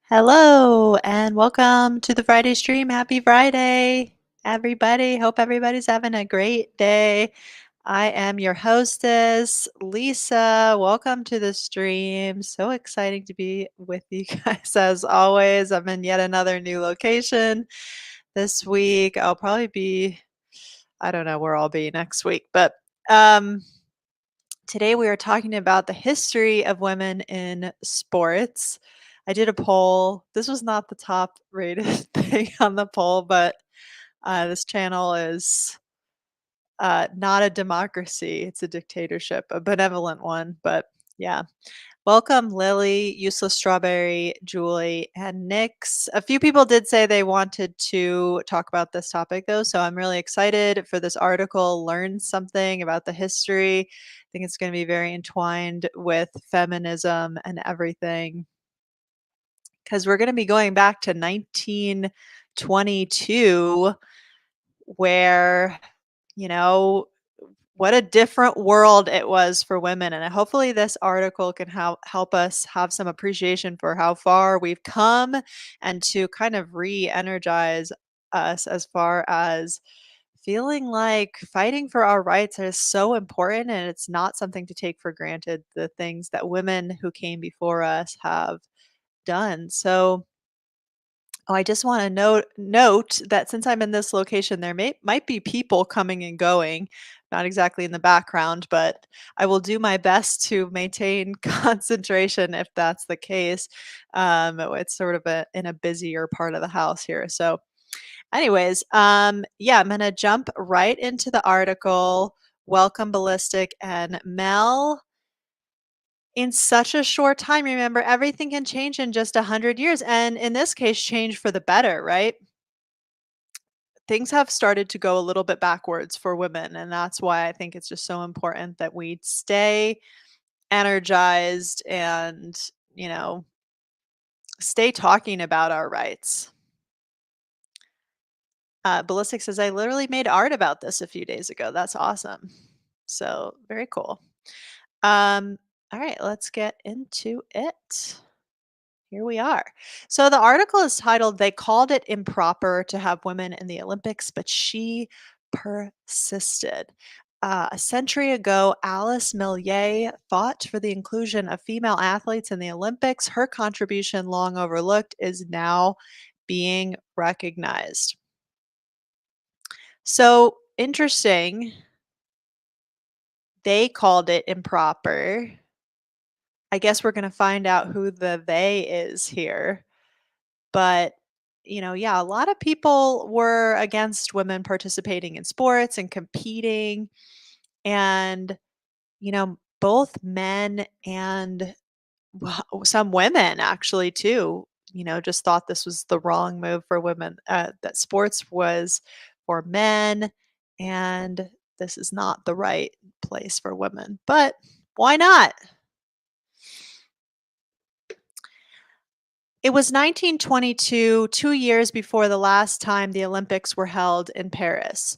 Hello and welcome to the Friday stream. Happy Friday, everybody. Hope everybody's having a great day. I am your hostess, Lisa. Welcome to the stream. So exciting to be with you guys as always. I'm in yet another new location this week. I don't know where I'll be next week, but um, today we are talking about the history of women in sports. I did a poll. This was not the top rated thing on the poll, but this channel is not a democracy. It's a dictatorship, a benevolent one. But yeah. Welcome, Lily, Useless Strawberry, Julie, and Nix. A few people did say they wanted to talk about this topic, though, so I'm really excited for this article, learn something about the history. I think it's going to be very entwined with feminism and everything, because we're going to be going back to 1922, where, you know, what a different world it was for women. And hopefully this article can help us have some appreciation for how far we've come and to kind of re-energize us as far as feeling like fighting for our rights is so important and it's not something to take for granted, the things that women who came before us have done. So I just want to note that since I'm in this location, there might be people coming and going, not exactly in the background, but I will do my best to maintain concentration if that's the case. It's sort of in a busier part of the house here. So, anyways, yeah, I'm gonna jump right into the article. Welcome, Ballistic and Mel. In such a short time, remember, everything can change in just 100 years, and in this case, change for the better, right? Things have started to go a little bit backwards for women, and that's why I think it's just so important that we stay energized and, you know, stay talking about our rights. Ballistic says, I literally made art about this a few days ago. That's awesome. So, very cool. All right, let's get into it. Here we are. So the article is titled, They Called It Improper to Have Women in the Olympics, but She Persisted. A century ago, Alice Milliat fought for the inclusion of female athletes in the Olympics. Her contribution, long overlooked, is now being recognized. So interesting. They called it improper. I guess we're going to find out who the they is here. But, yeah, a lot of people were against women participating in sports and competing. And, both men and some women actually, too, just thought this was the wrong move for women, that sports was for men and this is not the right place for women. But why not? It was 1922, 2 years before the last time the Olympics were held in Paris.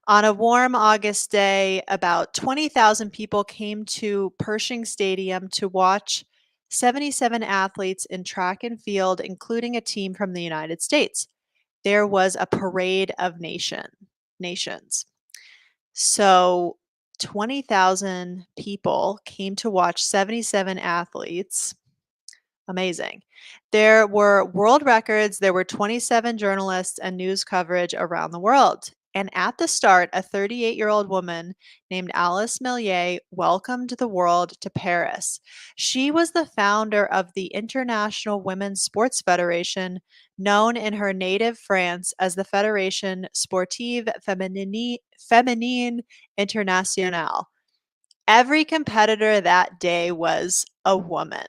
On a warm August day, about 20,000 people came to Pershing Stadium to watch 77 athletes in track and field, including a team from the United States. There was a parade of nations. So 20,000 people came to watch 77 athletes. Amazing. There were world records, there were 27 journalists and news coverage around the world. And at the start, a 38-year-old woman named Alice Milliat welcomed the world to Paris. She was the founder of the International Women's Sports Federation, known in her native France as the Fédération Sportive Féminine Internationale. Every competitor that day was a woman.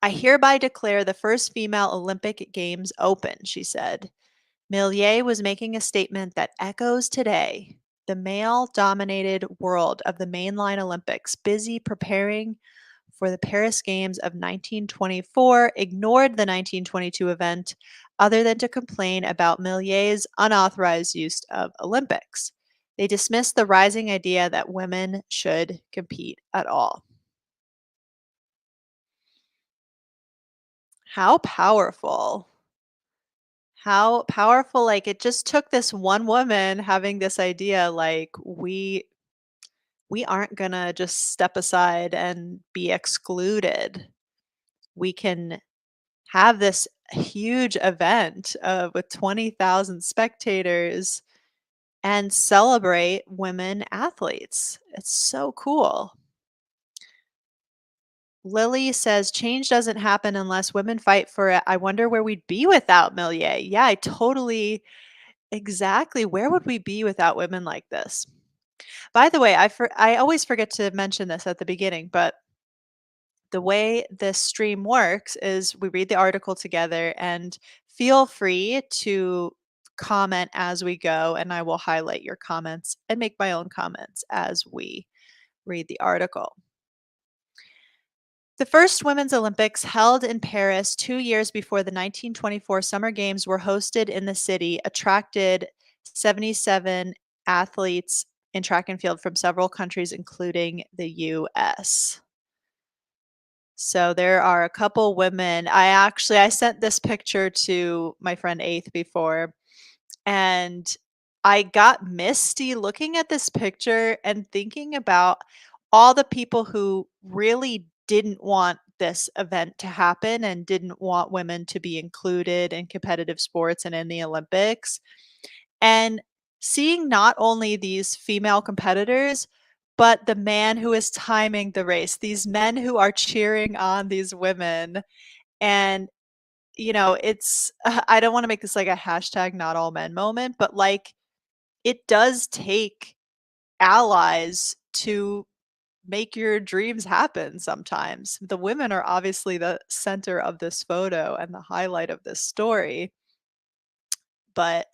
I hereby declare the first female Olympic Games open, she said. Milliat was making a statement that echoes today. The male dominated world of the mainline Olympics, busy preparing for the Paris Games of 1924, ignored the 1922 event other than to complain about Milliat's unauthorized use of Olympics. They dismissed the rising idea that women should compete at all. How powerful. How powerful, like, it just took this one woman having this idea, like, we aren't gonna just step aside and be excluded. We can have this huge event, with 20,000 spectators and celebrate women athletes. It's so cool. Lily says, "Change doesn't happen unless women fight for it. I wonder where we'd be without Milliat." Yeah, I totally exactly. Where would we be without women like this? By the way, I always forget to mention this at the beginning, but the way this stream works is we read the article together and feel free to comment as we go, and I will highlight your comments and make my own comments as we read the article. The first Women's Olympics, held in Paris 2 years before the 1924 Summer Games were hosted in the city, attracted 77 athletes in track and field from several countries, including the US. So there are a couple women. I sent this picture to my friend Eighth before, and I got misty looking at this picture and thinking about all the people who really didn't want this event to happen and didn't want women to be included in competitive sports and in the Olympics. And seeing not only these female competitors, but the man who is timing the race, these men who are cheering on these women. And, it's, I don't want to make this like a hashtag not all men moment, but like it does take allies to make your dreams happen sometimes. The women are obviously the center of this photo and the highlight of this story. But,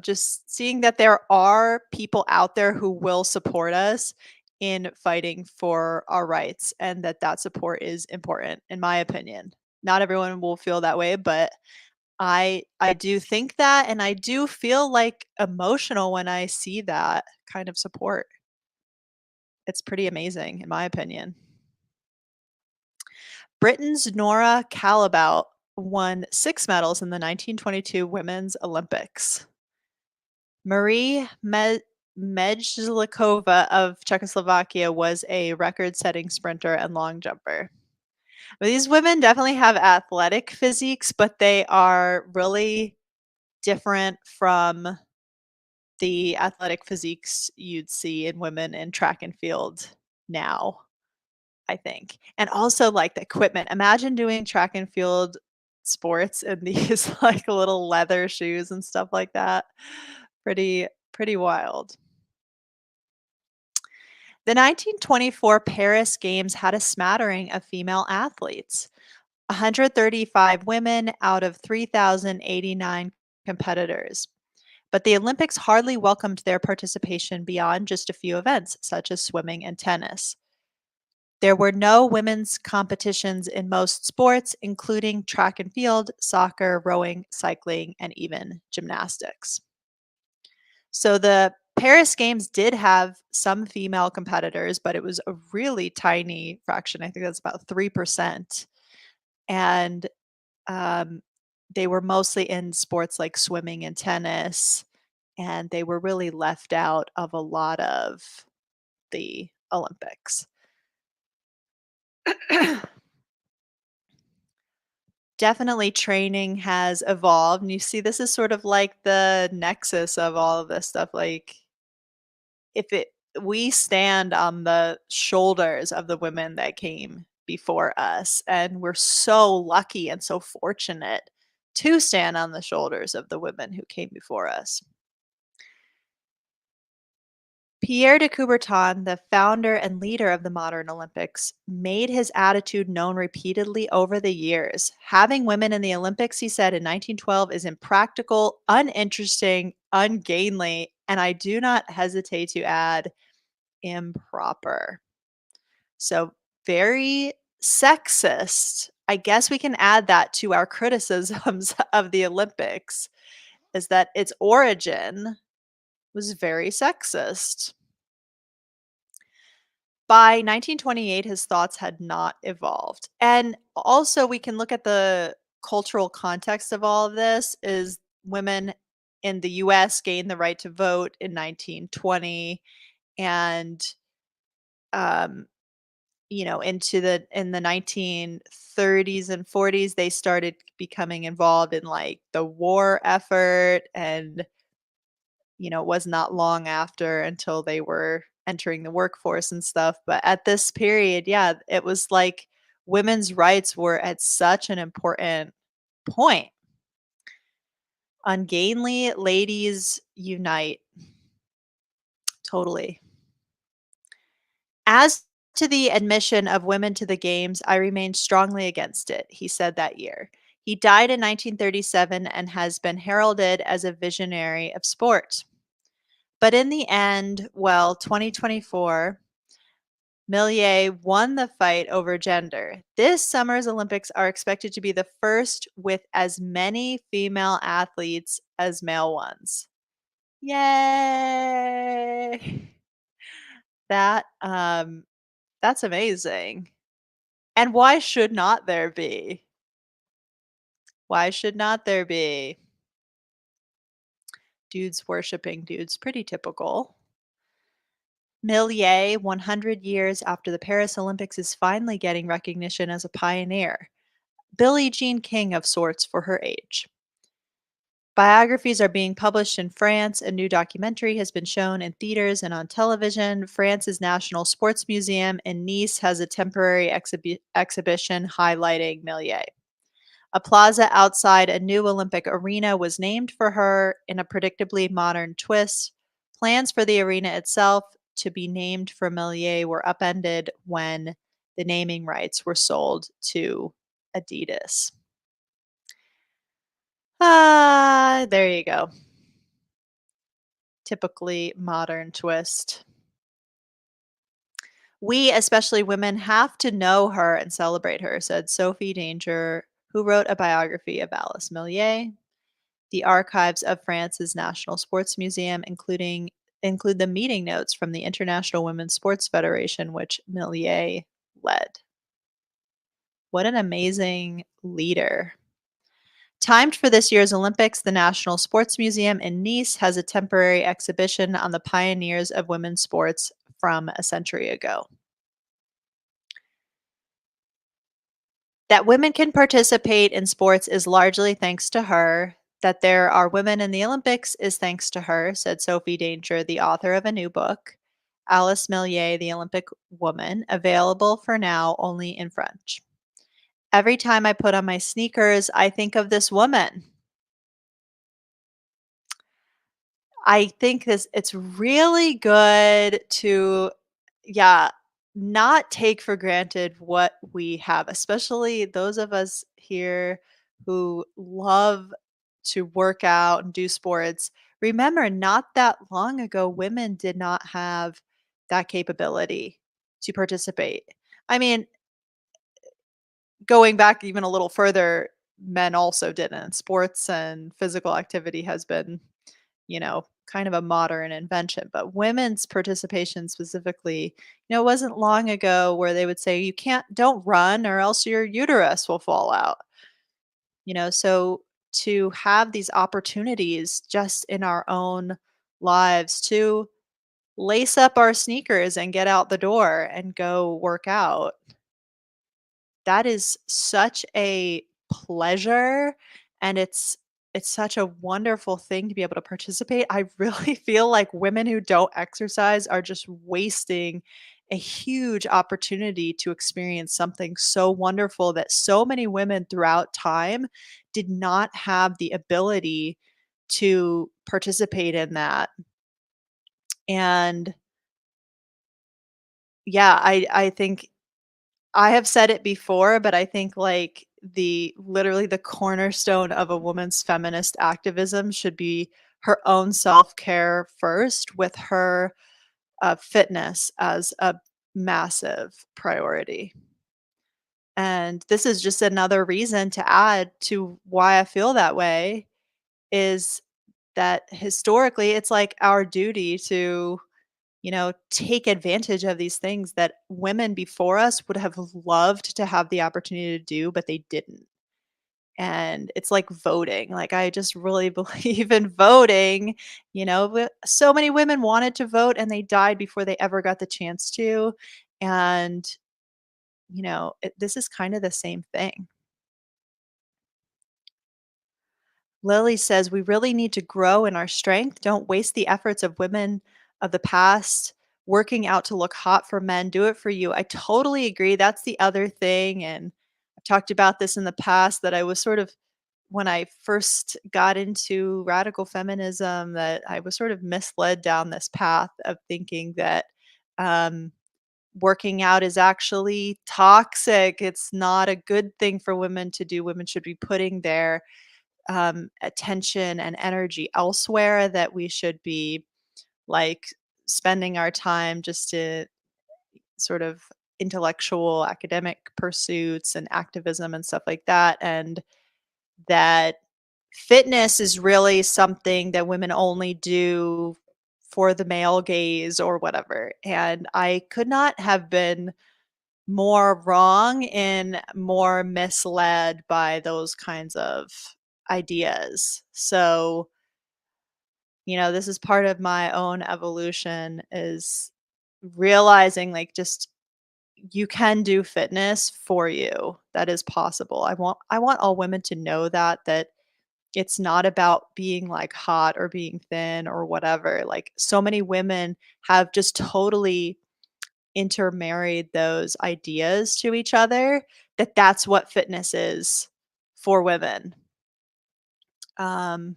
just seeing that there are people out there who will support us in fighting for our rights and that support is important, in my opinion. Not everyone will feel that way, but I do think that, and I do feel like emotional when I see that kind of support. It's pretty amazing, in my opinion. Britain's Nora Calibout won 6 medals in the 1922 Women's Olympics. Marie Mejlikova of Czechoslovakia was a record-setting sprinter and long jumper. These women definitely have athletic physiques, but they are really different from the athletic physiques you'd see in women in track and field now, I think. And also, like, the equipment. Imagine doing track and field sports in these, like, little leather shoes and stuff like that. Pretty wild. The 1924 Paris Games had a smattering of female athletes, 135 women out of 3,089 competitors. But the Olympics hardly welcomed their participation beyond just a few events, such as swimming and tennis. There were no women's competitions in most sports, including track and field, soccer, rowing, cycling, and even gymnastics. So the Paris Games did have some female competitors, but it was a really tiny fraction. I think that's about 3%. And um, they were mostly in sports like swimming and tennis, and they were really left out of a lot of the Olympics. Definitely training has evolved, and you see this is sort of like the nexus of all of this stuff, like, if it we stand on the shoulders of the women that came before us, and we're so lucky and so fortunate to stand on the shoulders of the women who came before us. Pierre de Coubertin, the founder and leader of the modern Olympics, made his attitude known repeatedly over the years. Having women in the Olympics, he said in 1912, is impractical, uninteresting, ungainly, and I do not hesitate to add, improper. So, very sexist. I guess we can add that to our criticisms of the Olympics, is that its origin was very sexist. By 1928, his thoughts had not evolved. And also, we can look at the cultural context of all of this is women in the US gained the right to vote in 1920 and um into the in the 1930s and 40s they started becoming involved in like the war effort and it was not long after until they were entering the workforce and stuff. But at this period, yeah, it was like women's rights were at such an important point. Ungainly ladies unite. Totally. As to the admission of women to the games, I remain strongly against it, he said that year. He died in 1937 and has been heralded as a visionary of sport. But in the end, well, 2024, Milliat won the fight over gender. This summer's Olympics are expected to be the first with as many female athletes as male ones. Yay! That that's amazing. And why should not there be? Why should not there be? Dudes worshiping dudes, pretty typical. Milliet, 100 years after the Paris Olympics, is finally getting recognition as a pioneer. Billie Jean King of sorts for her age. Biographies are being published in France. A new documentary has been shown in theaters and on television. France's National Sports Museum in Nice has a temporary exhibition highlighting Milliet. A plaza outside a new Olympic arena was named for her in a predictably modern twist. Plans for the arena itself to be named for Milliet were upended when the naming rights were sold to Adidas. Ah, there you go. Typically modern twist. We, especially women, have to know her and celebrate her, said Sophie Danger, who wrote a biography of Alice Milliet. The archives of France's National Sports Museum, include the meeting notes from the International Women's Sports Federation, which Milliet led. What an amazing leader. Timed for this year's Olympics, the National Sports Museum in Nice has a temporary exhibition on the pioneers of women's sports from a century ago. That women can participate in sports is largely thanks to her. That there are women in the Olympics is thanks to her, said Sophie Danger, the author of a new book, Alice Milliet, the Olympic Woman, available for now only in French. Every time I put on my sneakers, I think of this woman. I think it's really good to, yeah, not take for granted what we have, especially those of us here who love to work out and do sports. Remember, not that long ago, women did not have that capability to participate. I mean, going back even a little further, men also didn't. Sports and physical activity has been kind of a modern invention. But women's participation specifically, it wasn't long ago where they would say, don't run or else your uterus will fall out. So to have these opportunities just in our own lives to lace up our sneakers and get out the door and go work out, that is such a pleasure, and it's such a wonderful thing to be able to participate. I really feel like women who don't exercise are just wasting a huge opportunity to experience something so wonderful that so many women throughout time did not have the ability to participate in that. And yeah, I think I have said it before, but I think like the literally the cornerstone of a woman's feminist activism should be her own self-care first, with her fitness as a massive priority. And this is just another reason to add to why I feel that way is that historically it's like our duty to take advantage of these things that women before us would have loved to have the opportunity to do, but they didn't. And it's like voting. Like, I just really believe in voting. But so many women wanted to vote and they died before they ever got the chance to. And, this is kind of the same thing. Lily says, we really need to grow in our strength. Don't waste the efforts of women of the past working out to look hot for men. Do it for you. I totally agree. That's the other thing. And I've talked about this in the past that I was sort of, when I first got into radical feminism, that I was sort of misled down this path of thinking that um, working out is actually toxic. It's not a good thing for women to do. Women should be putting their attention and energy elsewhere, that we should be like spending our time just to sort of intellectual academic pursuits and activism and stuff like that. And that fitness is really something that women only do for the male gaze or whatever. And I could not have been more wrong and more misled by those kinds of ideas. So, this is part of my own evolution, is realizing like just you can do fitness for you. That is possible. I want all women to know that it's not about being like hot or being thin or whatever. Like, so many women have just totally intermarried those ideas to each other, that's what fitness is for women. Um,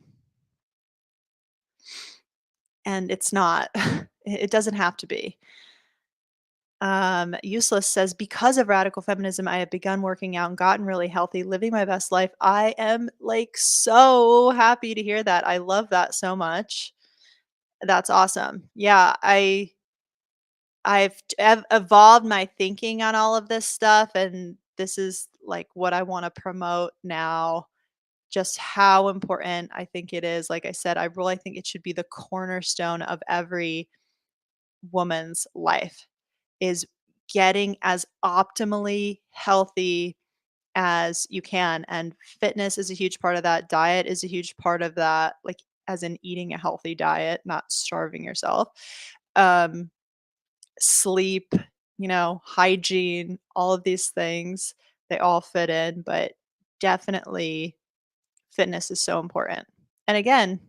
and it's not. It doesn't have to be. Useless says, because of radical feminism, I have begun working out and gotten really healthy, living my best life. I am like so happy to hear that. I love that so much. That's awesome. Yeah, I've evolved my thinking on all of this stuff, and this is like what I want to promote now. Just how important I think it is. Like I said, I really think it should be the cornerstone of every woman's life, is getting as optimally healthy as you can. And fitness is a huge part of that. Diet is a huge part of that, like as in eating a healthy diet, not starving yourself. Um, Sleep, hygiene, all of these things, they all fit in, but definitely fitness is so important. And again,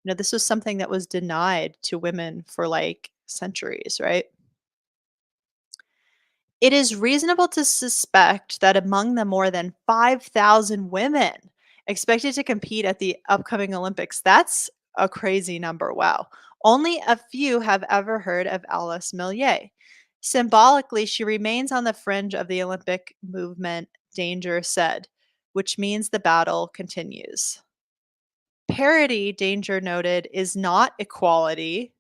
this was something that was denied to women for like centuries, right? It is reasonable to suspect that among the more than 5,000 women expected to compete at the upcoming Olympics, that's a crazy number. Wow. Only a few have ever heard of Alice Milliat. Symbolically, she remains on the fringe of the Olympic movement, Danger said, which means the battle continues. Parity, Danger noted, is not equality.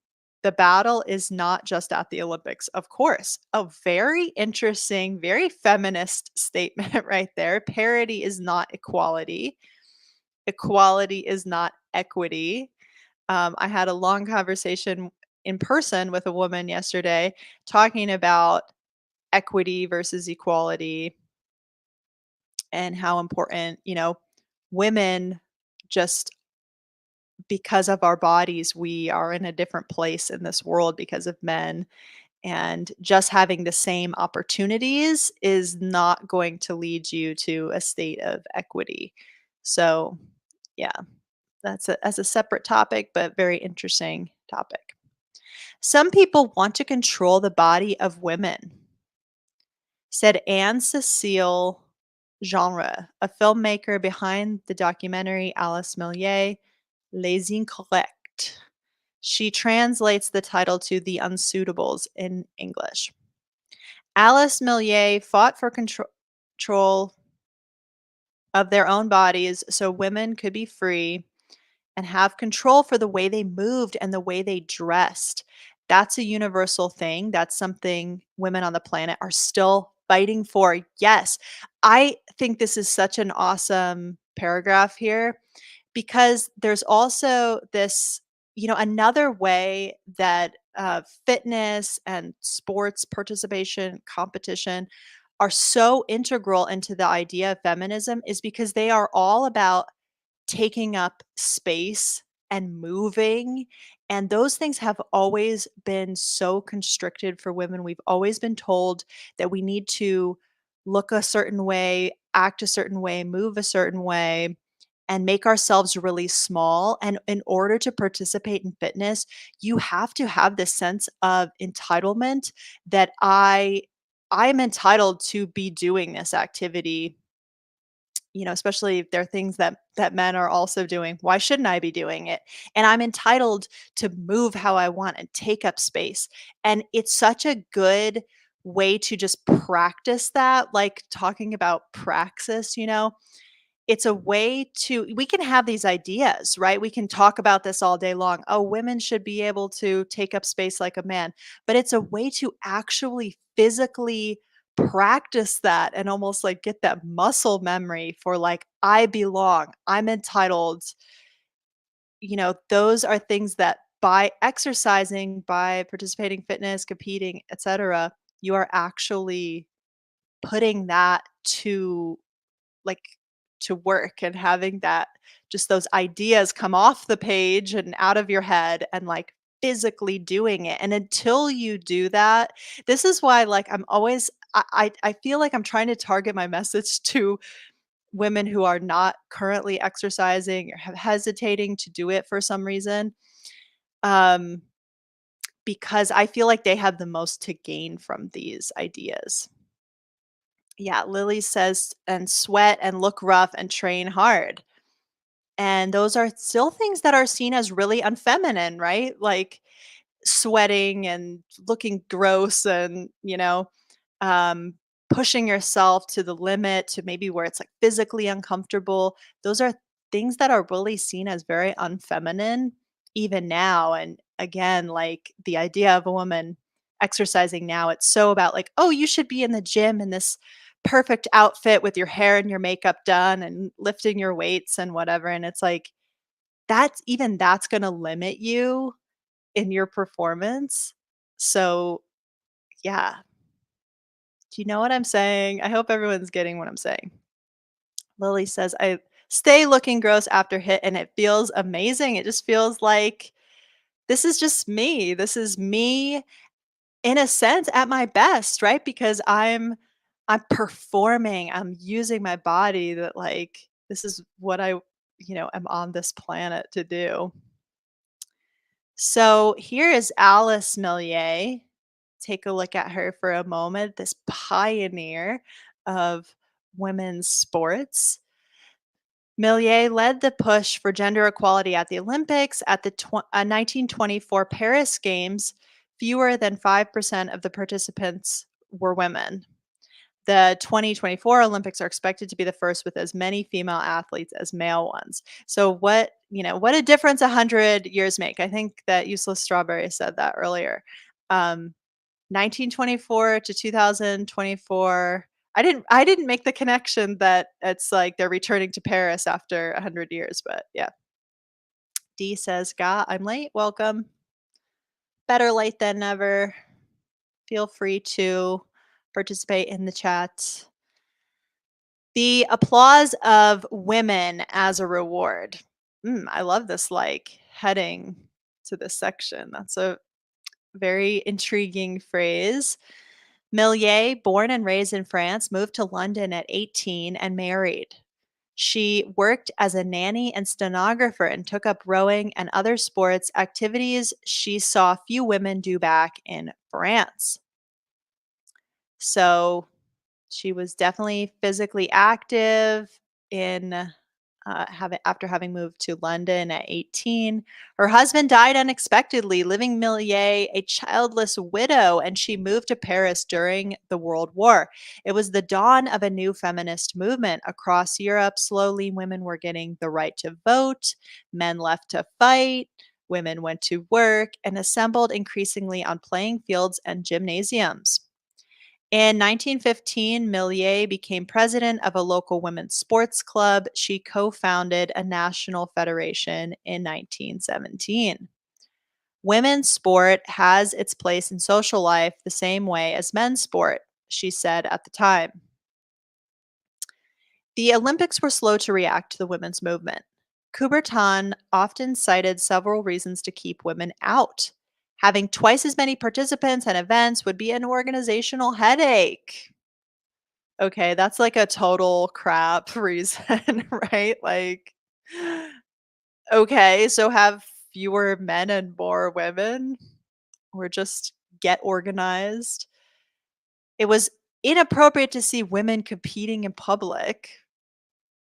The battle is not just at the Olympics, of course. A very interesting, very feminist statement right there. Parity is not equality. Equality is not equity. I had a long conversation in person with a woman yesterday talking about equity versus equality and how important, women just because of our bodies, we are in a different place in this world because of men. And just having the same opportunities is not going to lead you to a state of equity. So, yeah, that's a separate topic, but very interesting topic. Some people want to control the body of women, said Anne Cecile Genre, a filmmaker behind the documentary Alice Milliat, Les Incorrects. She translates the title to The Unsuitables in English. Alice Milliat fought for control of their own bodies so women could be free and have control for the way they moved and the way they dressed. That's a universal thing. That's something women on the planet are still fighting for. Yes, I think this is such an awesome paragraph here, because there's also this, another way that fitness and sports participation, competition are so integral into the idea of feminism is because they are all about taking up space and moving. And those things have always been so constricted for women. We've always been told that we need to look a certain way, act a certain way, move a certain way, and make ourselves really small. And in order to participate in fitness, you have to have this sense of entitlement that I'm entitled to be doing this activity, especially if there are things that men are also doing. Why shouldn't I be doing it? And I'm entitled to move how I want and take up space. And it's such a good way to just practice that, like talking about praxis, it's a way to we can have these ideas, right? We can talk about this all day long. Oh, women should be able to take up space like a man. But it's a way to actually physically practice that and almost like get that muscle memory for like I belong. I'm entitled. Those are things that by exercising, by participating fitness, competing, etc., you are actually putting that like to work and having that just those ideas come off the page and out of your head and like physically doing it. And until you do that, this is why like I'm always I feel like I'm trying to target my message to women who are not currently exercising or hesitating to do it for some reason. Um because I feel like they have the most to gain from these ideas. Yeah, Lily says, and sweat and look rough and train hard. And those are still things that are seen as really unfeminine, right? Like sweating and looking gross and, um, pushing yourself to the limit to maybe where it's like physically uncomfortable. Those are things that are really seen as very unfeminine even now. And again, like the idea of a woman exercising now, it's so about like, oh, you should be in the gym in this perfect outfit with your hair and your makeup done and lifting your weights and whatever. And it's like, that's going to limit you in your performance. So, yeah. Do you know what I'm saying? I hope everyone's getting what I'm saying. Lily says, I stay looking gross after hit and it feels amazing. It just feels like this is just me. This is me in a sense at my best, right? Because I'm performing. I'm using my body that like this is what I am on this planet to do. So here is Alice Millier. Take a look at her for a moment, this pioneer of women's sports. Millier led the push for gender equality at the Olympics. At the 1924 Paris Games, fewer than 5% of the participants were women. The 2024 Olympics are expected to be the first with as many female athletes as male ones. So what a difference 100 years make. I think that Useless Strawberry said that earlier. 1924 to 2024. I didn't make the connection that it's like they're returning to Paris after 100 years, but yeah. D says, "Ga, I'm late. Welcome. Better late than never. Feel free to participate in the chat." The applause of women as a reward. I love this like heading to this section. That's a very intriguing phrase. Millier, born and raised in France, moved to London at 18 and married. She worked as a nanny and stenographer and took up rowing and other sports activities she saw few women do back in France. So she was definitely physically active in after having moved to London at 18. Her husband died unexpectedly, leaving Millier a childless widow, and she moved to Paris during the World War. It was the dawn of a new feminist movement across Europe. Slowly, women were getting the right to vote, men left to fight, women went to work, and assembled increasingly on playing fields and gymnasiums. In 1915, Millier became president of a local women's sports club. She co founded a national federation in 1917. Women's sport has its place in social life the same way as men's sport, she said at the time. The Olympics were slow to react to the women's movement. Coubertin often cited several reasons to keep women out. Having twice as many participants and events would be an organizational headache. Okay, that's like a total crap reason, right? Like, okay, so have fewer men and more women, or just get organized. It was inappropriate to see women competing in public.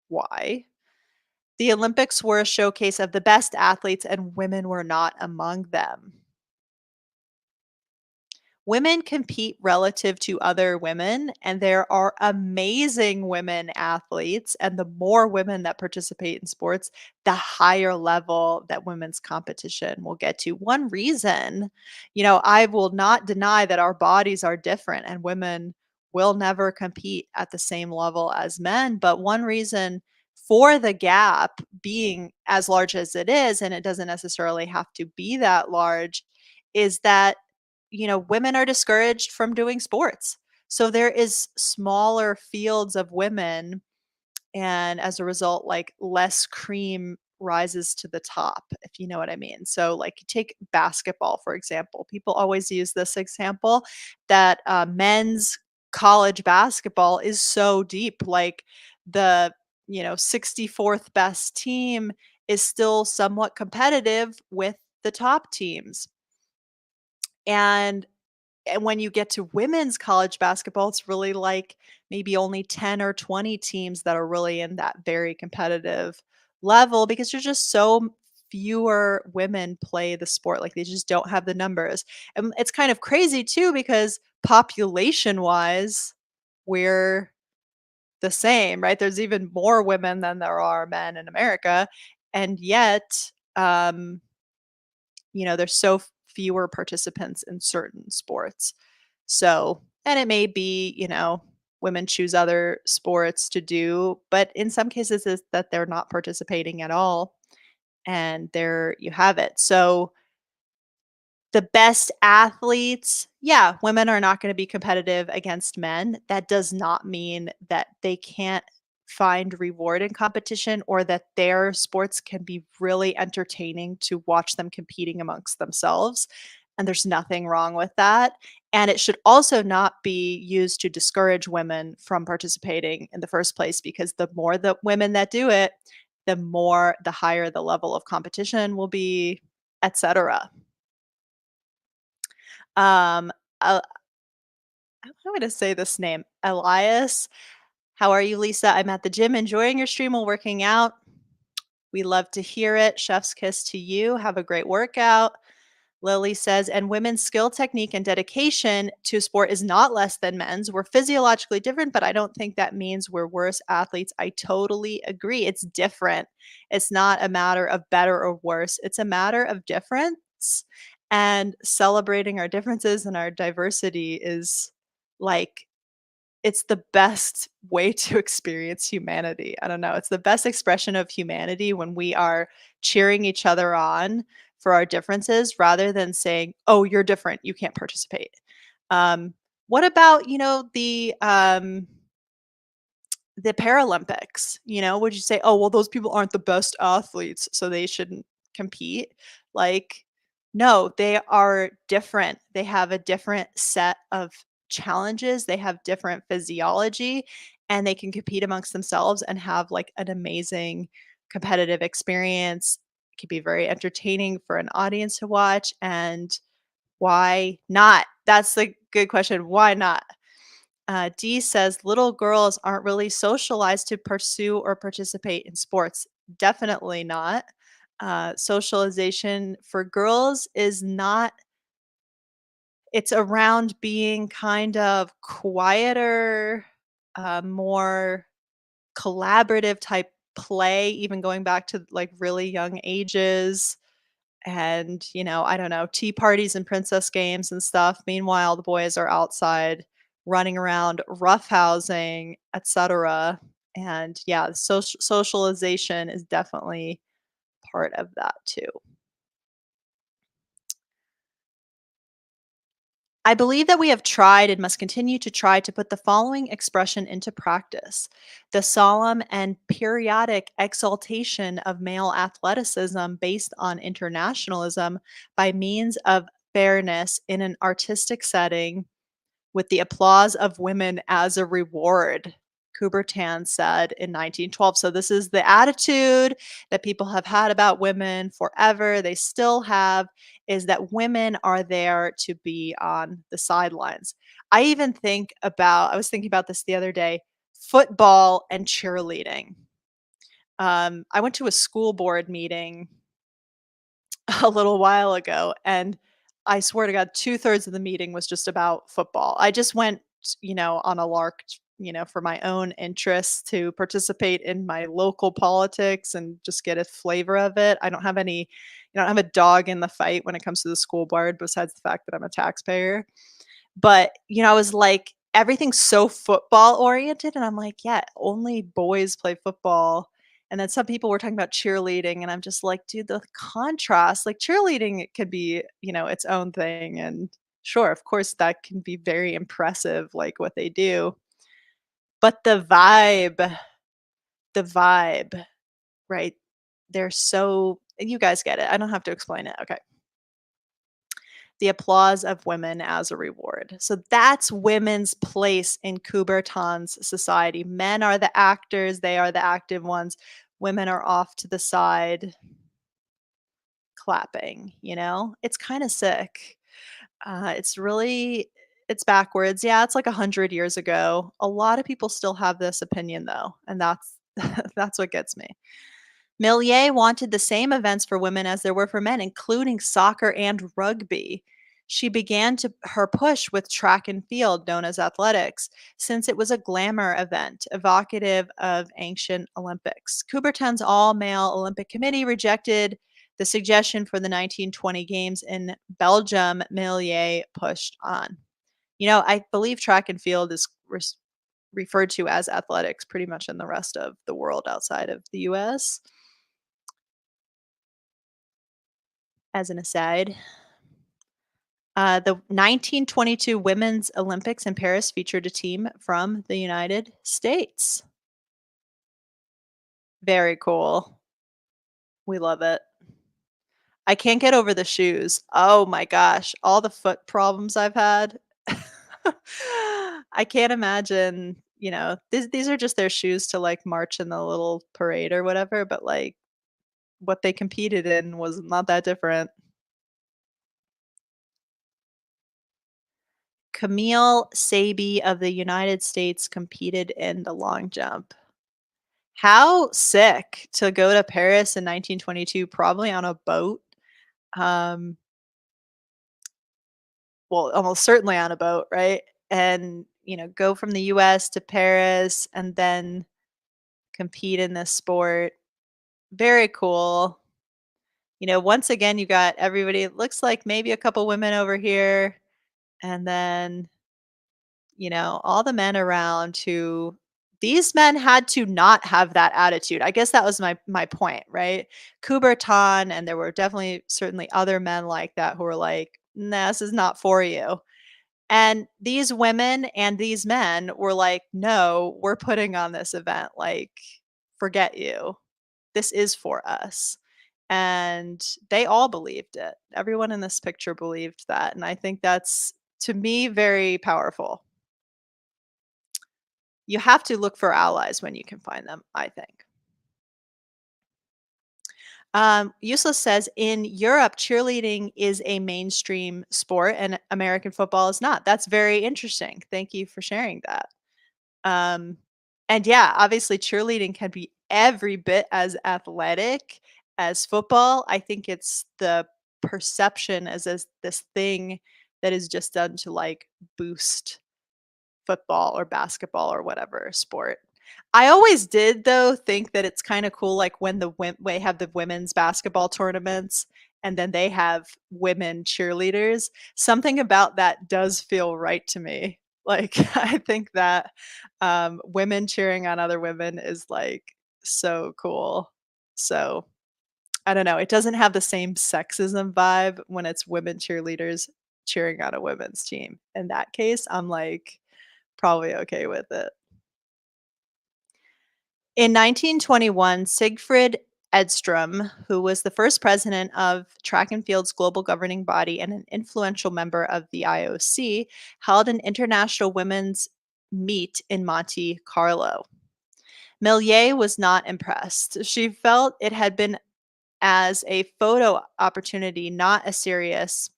Why? The Olympics were a showcase of the best athletes, and women were not among them. Women compete relative to other women, and there are amazing women athletes. And the more women that participate in sports, the higher level that women's competition will get to. One reason, I will not deny that our bodies are different and women will never compete at the same level as men. But one reason for the gap being as large as it is, and it doesn't necessarily have to be that large, is that women are discouraged from doing sports. So there is smaller fields of women, and as a result, like less cream rises to the top, if you know what I mean. So, like, take basketball, for example. People always use this example that men's college basketball is so deep. Like, the 64th best team is still somewhat competitive with the top teams. And when you get to women's college basketball, it's really like maybe only 10 or 20 teams that are really in that very competitive level because there's just fewer women play the sport. Like they just don't have the numbers. And it's kind of crazy too because population wise, we're the same, right? There's even more women than there are men in America. And yet, um, there's fewer participants in certain sports. So, and it may be, women choose other sports to do, but in some cases is that they're not participating at all. And there you have it. So, the best athletes, yeah, women are not gonna be competitive against men. That does not mean that they can't find reward in competition or that their sports can be really entertaining to watch them competing amongst themselves, and there's nothing wrong with that, and it should also not be used to discourage women from participating in the first place because the more the women that do it, the higher the level of competition will be, etcetera. Um, uh, I'm gonna say this name, Elias. How are you, Lisa? I'm at the gym enjoying your stream while working out. We love to hear it. Chef's kiss to you. Have a great workout. Lily says, and women's skill, technique, and dedication to sport is not less than men's. We're physiologically different, but I don't think that means we're worse athletes. I totally agree. It's different. It's not a matter of better or worse, it's a matter of difference. And celebrating our differences and our diversity is like, it's the best way to experience humanity. I don't know. It's the best expression of humanity when we are cheering each other on for our differences rather than saying, "Oh, you're different. You can't participate." What about, the Paralympics? Would you say, "Oh, well, those people aren't the best athletes, so they shouldn't compete?" Like, no, they are different. They have a different set of challenges, they have different physiology, and they can compete amongst themselves and have, like, an amazing competitive experience. It can be very entertaining for an audience to watch, and why not? That's the good question, why not? D says little girls aren't really socialized to pursue or participate in sports. Definitely not. Socialization for girls is not, it's around being kind of quieter, more collaborative type play, even going back to like really young ages. And, I don't know, tea parties and princess games and stuff. Meanwhile, the boys are outside running around, roughhousing, etc. And yeah, socialization is definitely part of that too. I believe that we have tried and must continue to try to put the following expression into practice: the solemn and periodic exaltation of male athleticism based on internationalism by means of fairness in an artistic setting with the applause of women as a reward, Coubertin said in 1912. So, this is the attitude that people have had about women forever. They still have, is that women are there to be on the sidelines. I was thinking about this the other day, football and cheerleading. I went to a school board meeting a little while ago, and I swear to God, 2/3 of the meeting was just about football. I just went, on a lark, for my own interests to participate in my local politics and just get a flavor of it. I don't have a dog in the fight when it comes to the school board besides the fact that I'm a taxpayer. But, I was like, everything's so football oriented, and I'm like, "Yeah, only boys play football." And then some people were talking about cheerleading, and I'm just like, "Dude, the contrast, like, cheerleading it could be, its own thing, and sure, of course, that can be very impressive, like, what they do, but the vibe, right? They're so you guys get it, I don't have to explain it, okay. The applause of women as a reward. So that's women's place in Coubertin's society. Men are the actors, they are the active ones. Women are off to the side clapping, you know? It's kind of sick. It's backwards. Yeah, it's like 100 years ago. A lot of people still have this opinion though, and that's that's what gets me. Milliat wanted the same events for women as there were for men, including soccer and rugby. She began her push with track and field, known as athletics, since it was a glamour event, evocative of ancient Olympics. Coubertin's all male Olympic committee rejected the suggestion for the 1920 games in Belgium. Milliet pushed on. I believe track and field is referred to as athletics pretty much in the rest of the world outside of the US. As an aside, the 1922 Women's Olympics in Paris featured a team from the United States. Very cool. We love it. I can't get over the shoes. Oh my gosh, all the foot problems I've had. I can't imagine, these are just their shoes to, like, march in the little parade or whatever, but, like, what they competed in was not that different. Camille Saby of the United States competed in the long jump. How sick to go to Paris in 1922, probably on a boat. Um, well, almost certainly on a boat, right? And, go from the US to Paris and then compete in this sport. Very cool. Once again, you got everybody, it looks like maybe a couple women over here, and then all the men around who these men had to not have that attitude. I guess that was my point, right? Coubertin, and there were definitely certainly other men like that who were like, "Nah, this is not for you." And these women and these men were like, "No, we're putting on this event. Like, forget you. This is for us." And they all believed it. Everyone in this picture believed that. And I think that's, to me, very powerful. You have to look for allies when you can find them, I think. Useless says in Europe, cheerleading is a mainstream sport and American football is not. That's very interesting. Thank you for sharing that. Um, and yeah, obviously, cheerleading can be every bit as athletic as football. I think it's the perception as this thing that is just done to like boost football or basketball or whatever sport. I always did though think that it's kind of cool, like when they have the women's basketball tournaments and then they have women cheerleaders. Something about that does feel right to me. Like I think that women cheering on other women is like so cool. So I don't know. It doesn't have the same sexism vibe when it's women cheerleaders cheering on a women's team. In that case, I'm like probably okay with it. In 1921, Siegfried Edstrom, who was the first president of track and field's global governing body and an influential member of the IOC, held an international women's meet in Monte Carlo. Milliat was not impressed. She felt it had been as a photo opportunity, not a serious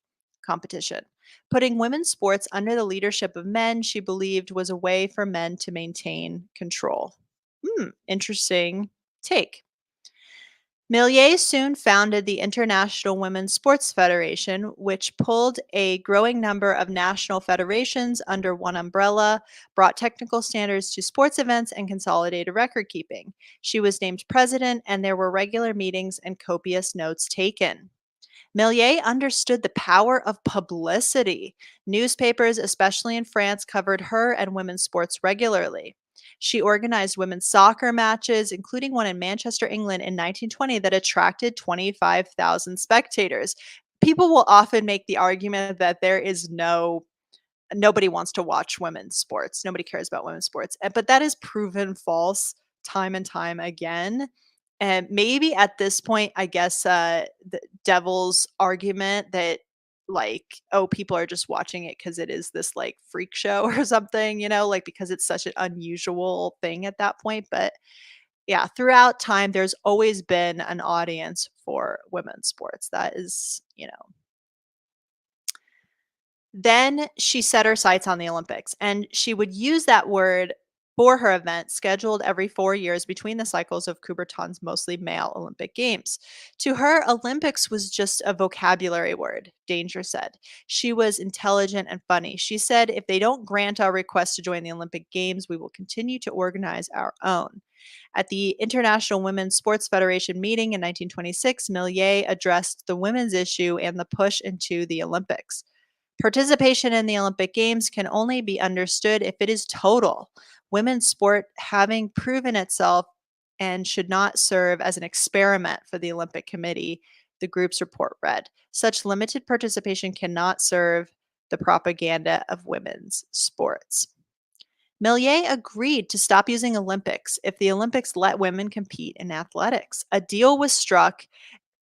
competition. Putting women's sports under the leadership of men, she believed, was a way for men to maintain control. Interesting take. Milliet soon founded the International Women's Sports Federation, which pulled a growing number of national federations under one umbrella, brought technical standards to sports events, and consolidated record keeping. She was named president, and there were regular meetings and copious notes taken. Milliet understood the power of publicity. Newspapers, especially in France, covered her and women's sports regularly. She organized women's soccer matches, including one in Manchester, England in 1920 that attracted 25,000 spectators. People will often make the argument that there is nobody wants to watch women's sports. Nobody cares about women's sports. But that is proven false time and time again. And maybe at this point, I guess the devil's argument that like, oh, people are just watching it because it is this like freak show or something, like because it's such an unusual thing at that point. But yeah, throughout time, there's always been an audience for women's sports. That is. Then she set her sights on the Olympics, and she would use that word for her event scheduled every 4 years between the cycles of Coubertin's mostly male Olympic Games. To her, Olympics was just a vocabulary word, Danger said. She was intelligent and funny. She said, if they don't grant our request to join the Olympic Games, we will continue to organize our own. At the International Women's Sports Federation meeting in 1926, Milliet addressed the women's issue and the push into the Olympics. Participation in the Olympic Games can only be understood if it is total. Women's sport having proven itself and should not serve as an experiment for the Olympic Committee, the group's report read. Such limited participation cannot serve the propaganda of women's sports. Milliet agreed to stop using Olympics if the Olympics let women compete in athletics. A deal was struck.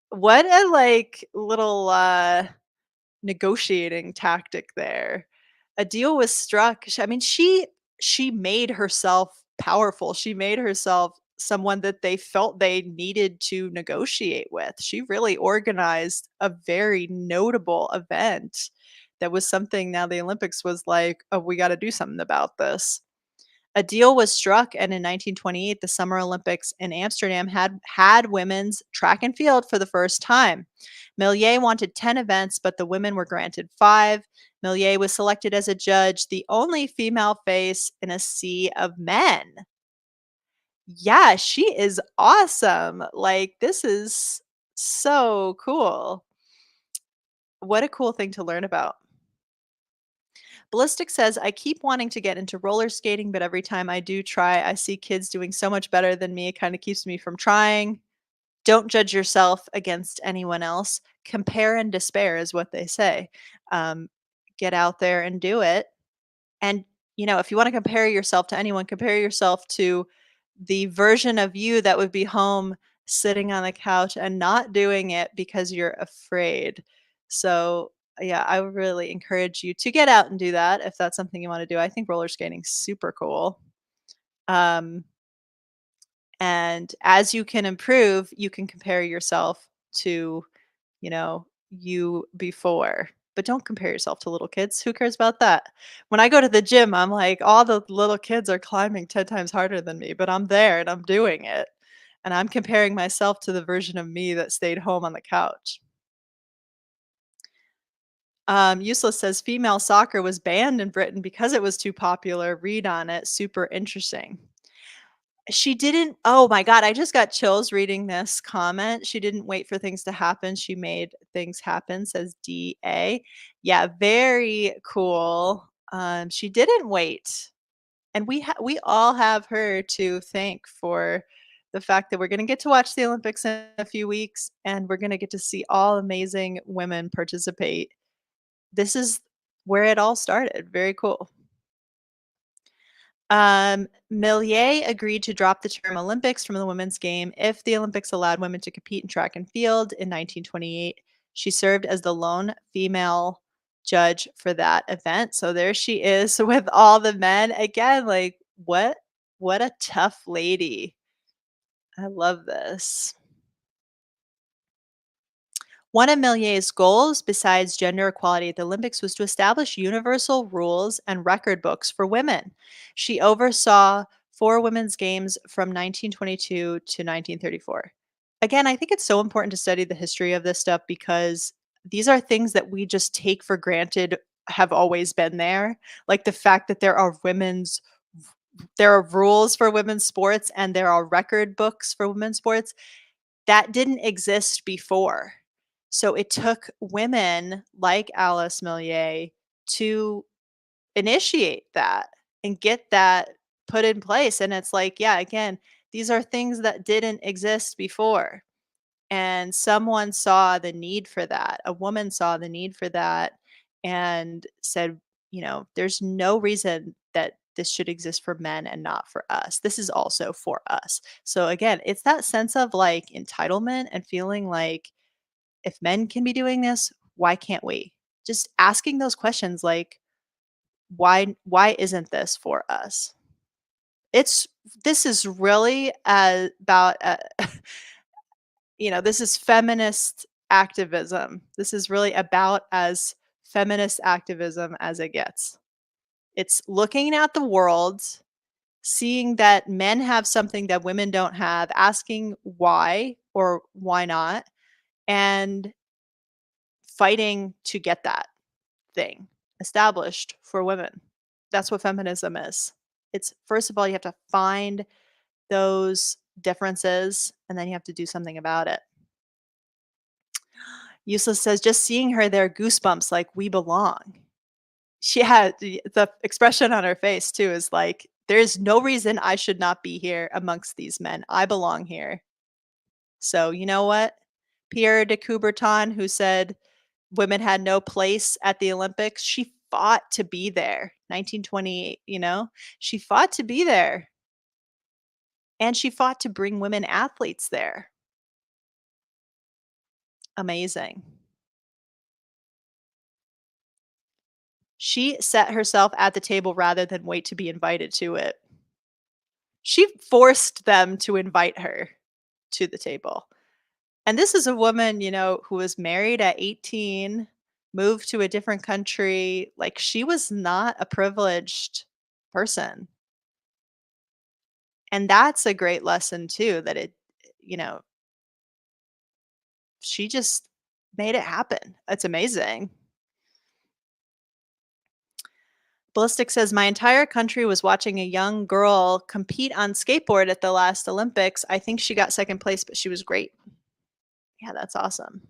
What a little negotiating tactic there. A deal was struck. I mean, she made herself powerful. She made herself someone that they felt they needed to negotiate with. She really organized a very notable event that was something now the Olympics was like, "Oh, we gotta do something about this." A deal was struck, and in 1928, the Summer Olympics in Amsterdam had women's track and field for the first time. Milliet wanted 10 events, but the women were granted 5. Milliet was selected as a judge, the only female face in a sea of men. Yeah, she is awesome. Like, this is so cool. What a cool thing to learn about. Ballistic says, I keep wanting to get into roller skating, but every time I do try, I see kids doing so much better than me. It kind of keeps me from trying. Don't judge yourself against anyone else. Compare and despair is what they say. Um, get out there and do it. And, if you want to compare yourself to anyone, compare yourself to the version of you that would be home sitting on the couch and not doing it because you're afraid. So, yeah, I would really encourage you to get out and do that if that's something you want to do. I think roller skating's super cool. Um, and as you can improve, you can compare yourself to, you before. But don't compare yourself to little kids. Who cares about that? When I go to the gym, I'm like, all the little kids are climbing 10 times harder than me, but I'm there and I'm doing it. And I'm comparing myself to the version of me that stayed home on the couch. Useless says female soccer was banned in Britain because it was too popular. Read on it. Super interesting. She didn't oh my god, I just got chills reading this comment. She didn't wait for things to happen, she made things happen, says DA. Yeah, very cool. She didn't wait, and we all have her to thank for the fact that we're gonna get to watch the Olympics in a few weeks, and we're gonna get to see all amazing women participate This is where it all started. Very cool. Milliat agreed to drop the term Olympics from the women's game if the Olympics allowed women to compete in track and field in 1928. She served as the lone female judge for that event. So there she is with all the men. Again, like what a tough lady. I love this. One of Milliet's goals, besides gender equality at the Olympics, was to establish universal rules and record books for women. She oversaw four women's games from 1922 to 1934. Again, I think it's so important to study the history of this stuff because these are things that we just take for granted have always been there. Like the fact that there are rules for women's sports and there are record books for women's sports that didn't exist before. So it took women like Alice Millier to initiate that and get that put in place. And it's like, yeah, again, these are things that didn't exist before. And someone saw the need for that. A woman saw the need for that and said, there's no reason that this should exist for men and not for us. This is also for us. So again, it's that sense of like entitlement and feeling like if men can be doing this, why can't we? Just asking those questions like why isn't this for us? It's this is really about this is feminist activism. This is really about as feminist activism as it gets. It's looking at the world, seeing that men have something that women don't have, asking why or why not, and fighting to get that thing established for women. That's what feminism is. It's first of all, you have to find those differences and then you have to do something about it. Useless says, just seeing her there, goosebumps like we belong. She had the expression on her face too is like, there's no reason I should not be here amongst these men. I belong here. So, you know what? Pierre de Coubertin, who said women had no place at the Olympics, she fought to be there. 1928, she fought to be there. And she fought to bring women athletes there. Amazing. She set herself at the table rather than wait to be invited to it. She forced them to invite her to the table. And this is a woman, who was married at 18, moved to a different country. Like she was not a privileged person. And that's a great lesson too, that you know, she just made it happen. It's amazing. Ballistic says, my entire country was watching a young girl compete on skateboard at the last Olympics. I think she got second place, but she was great. Yeah, that's awesome.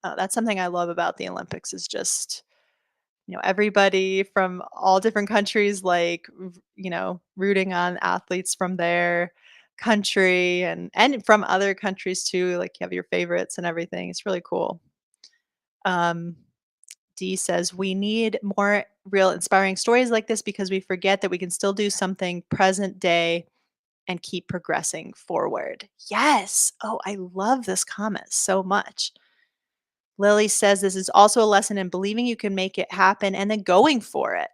That's something I love about the Olympics is just, everybody from all different countries, like, rooting on athletes from their country and from other countries too. Like you have your favorites and everything. It's really cool. Um, D says, we need more real inspiring stories like this because we forget that we can still do something present day and keep progressing forward. Yes. Oh, I love this comment so much. Lily says this is also a lesson in believing you can make it happen and then going for it.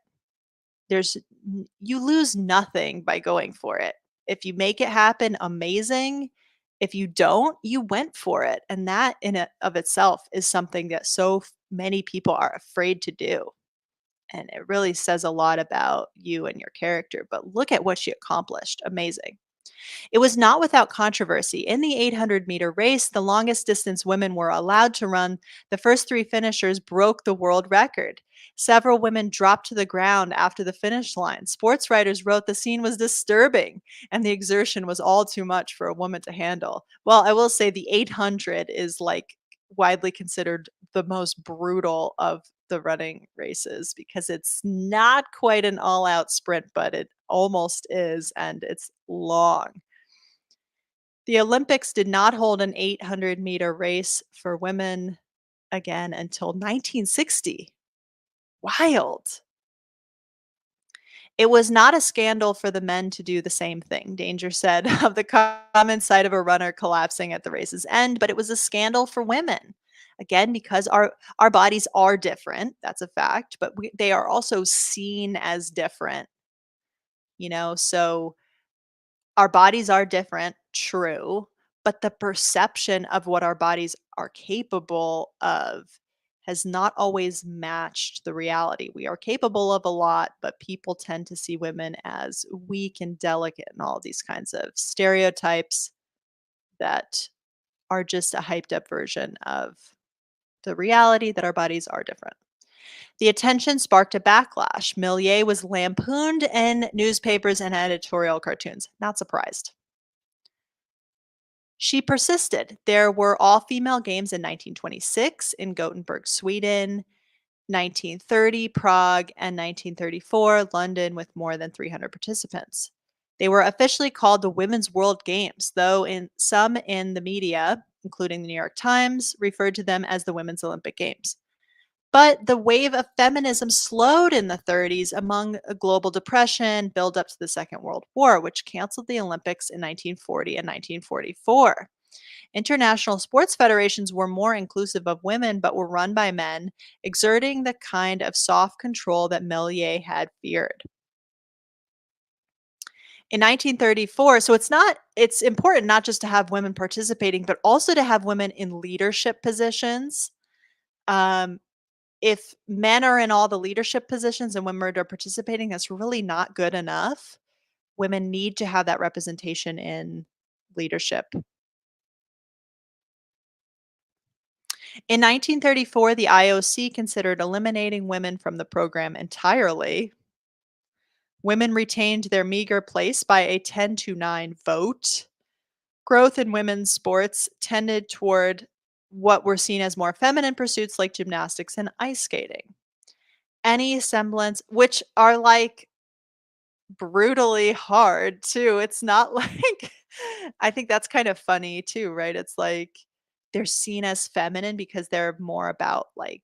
You lose nothing by going for it. If you make it happen, amazing. If you don't, you went for it. And that in it of itself is something that many people are afraid to do. And it really says a lot about you and your character. But look at what she accomplished. Amazing. It was not without controversy. In the 800-meter race, the longest distance women were allowed to run, the first three finishers broke the world record. Several women dropped to the ground after the finish line. Sports writers wrote the scene was disturbing and the exertion was all too much for a woman to handle. Well, I will say the 800 is like widely considered the most brutal of the running races because it's not quite an all-out sprint, but it almost is, and it's long. The Olympics did not hold an 800-meter race for women again until 1960. Wild. It was not a scandal for the men to do the same thing, Danger said of the common sight of a runner collapsing at the race's end, but it was a scandal for women. Again, because our bodies are different, that's a fact, but they are also seen as different, so our bodies are different, true, but the perception of what our bodies are capable of has not always matched the reality. We are capable of a lot, but people tend to see women as weak and delicate and all these kinds of stereotypes that are just a hyped up version of the reality that our bodies are different. The attention sparked a backlash. Milliat was lampooned in newspapers and editorial cartoons. Not surprised. She persisted. There were all-female games in 1926 in Gothenburg, Sweden, 1930 Prague, and 1934 London with more than 300 participants. They were officially called the Women's World Games, though some in the media, including the New York Times, referred to them as the Women's Olympic Games. But the wave of feminism slowed in the 30s among a global depression, build up to the Second World War, which canceled the Olympics in 1940 and 1944. International sports federations were more inclusive of women but were run by men, exerting the kind of soft control that Milliet had feared. In 1934, so it's important not just to have women participating, but also to have women in leadership positions. Um, if men are in all the leadership positions and women are participating, that's really not good enough. Women need to have that representation in leadership. In 1934, the IOC considered eliminating women from the program entirely. Women retained their meager place by a 10-9 vote. Growth in women's sports tended toward what were seen as more feminine pursuits like gymnastics and ice skating. Any semblance, which are like brutally hard too. It's not like I think that's kind of funny too, right? It's like they're seen as feminine because they're more about like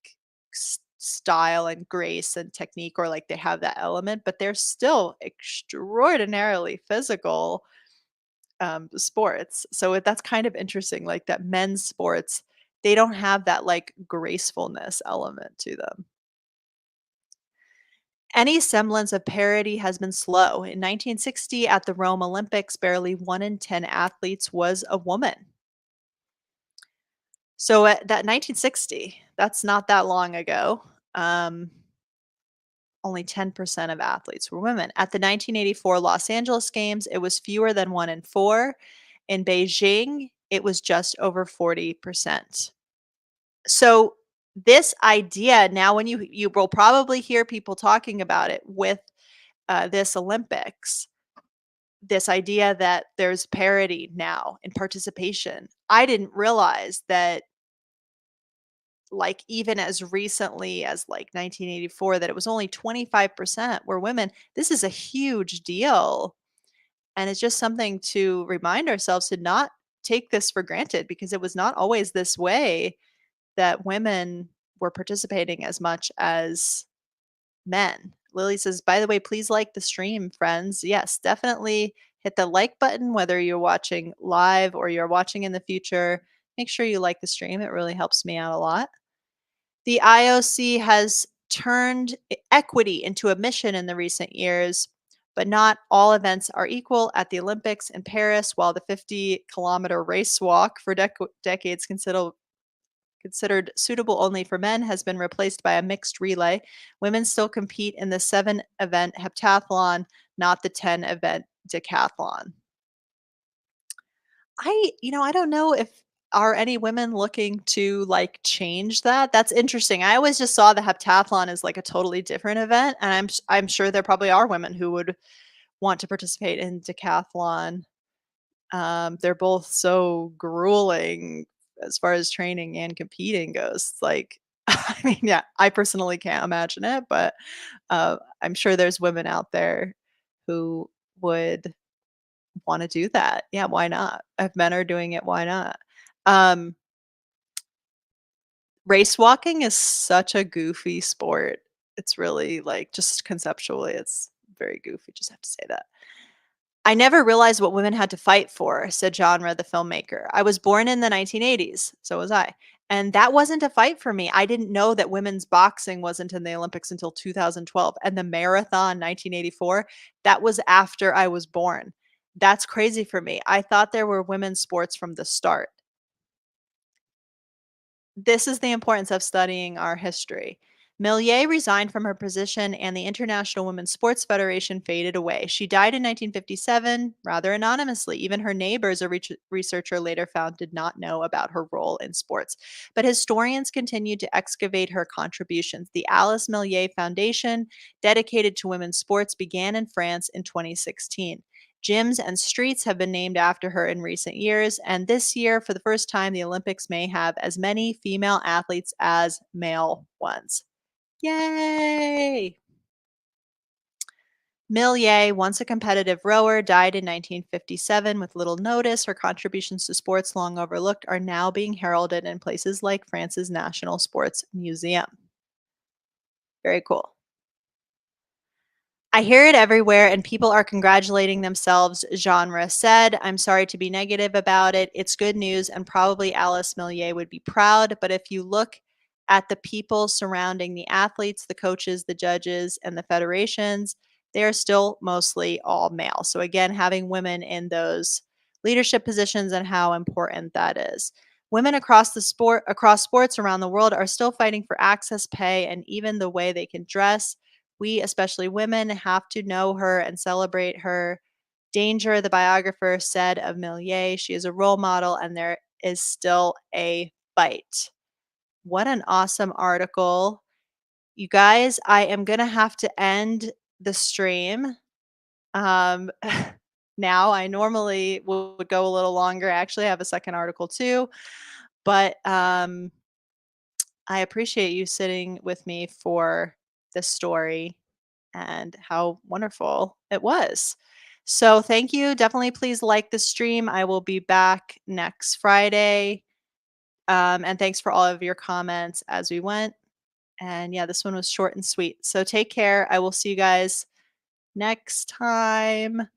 style and grace and technique, or like they have that element, but they're still extraordinarily physical sports. So that's kind of interesting, like that men's sports, they don't have that like gracefulness element to them. Any semblance of parity has been slow. In 1960, at the Rome Olympics, barely 1 in 10 athletes was a woman. So at that 1960, that's not that long ago. Um, Only 10% of athletes were women. At the 1984 Los Angeles Games, it was fewer than 1 in 4. In Beijing, it was just over 40%. So this idea now, when you will probably hear people talking about it with this Olympics, this idea that there's parity now in participation. I didn't realize that, like, even as recently as like 1984, that it was only 25% were women. This is a huge deal. And it's just something to remind ourselves to not take this for granted, because it was not always this way that women were participating as much as men. Lily says, by the way, please like the stream, friends. Yes, definitely hit the like button, whether you're watching live or you're watching in the future. Make sure you like the stream. It really helps me out a lot. The IOC has turned equity into a mission in the recent years, but not all events are equal. At the Olympics in Paris, while the 50-kilometer race walk for decades considered suitable only for men has been replaced by a mixed relay, women still compete in the 7-event heptathlon, not the 10-event decathlon. I don't know if are any women looking to like change that. That's interesting. I always just saw the heptathlon as like a totally different event, and I'm sure there probably are women who would want to participate in decathlon. They're both so grueling as far as training and competing goes. It's like, I mean, yeah, I personally can't imagine it, but I'm sure there's women out there who would want to do that. Yeah, why not? If men are doing it, why not? Um, Race walking is such a goofy sport. It's really, like, just conceptually, it's very goofy, just have to say that. "I never realized what women had to fight for," said Genre, the filmmaker. "I was born in the 1980s, so was I, and that wasn't a fight for me. I didn't know that women's boxing wasn't in the Olympics until 2012, and the marathon 1984, that was after I was born. That's crazy for me. I thought there were women's sports from the start." This is the importance of studying our history. Milliet resigned from her position and the International Women's Sports Federation faded away. She died in 1957, rather anonymously. Even her neighbors, a researcher later found, did not know about her role in sports. But historians continued to excavate her contributions. The Alice Milliet Foundation, dedicated to women's sports, began in France in 2016. Gyms and streets have been named after her in recent years, and this year, for the first time, the Olympics may have as many female athletes as male ones. Yay! Milliet, once a competitive rower, died in 1957 with little notice. Her contributions to sports, long overlooked, are now being heralded in places like France's National Sports Museum. Very cool. "I hear it everywhere and people are congratulating themselves," Genre said. "I'm sorry to be negative about it. It's good news and probably Alice Milliet would be proud, but if you look at the people surrounding the athletes, the coaches, the judges, and the federations, they are still mostly all male." So again, having women in those leadership positions and how important that is. Women across sports around the world are still fighting for access, pay, and even the way they can dress. We, especially women, have to know her and celebrate her. Danger, the biographer said of Milliet, she is a role model and there is still a fight. What an awesome article. You guys, I am going to have to end the stream. Um, now, I normally would go a little longer. I actually have a second article too, but I appreciate you sitting with me for this story and how wonderful it was. So thank you. Definitely please like the stream. I will be back next Friday. And thanks for all of your comments as we went. And yeah, this one was short and sweet. So take care. I will see you guys next time.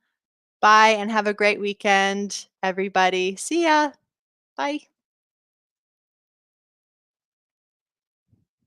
Bye and have a great weekend, everybody. See ya. Bye.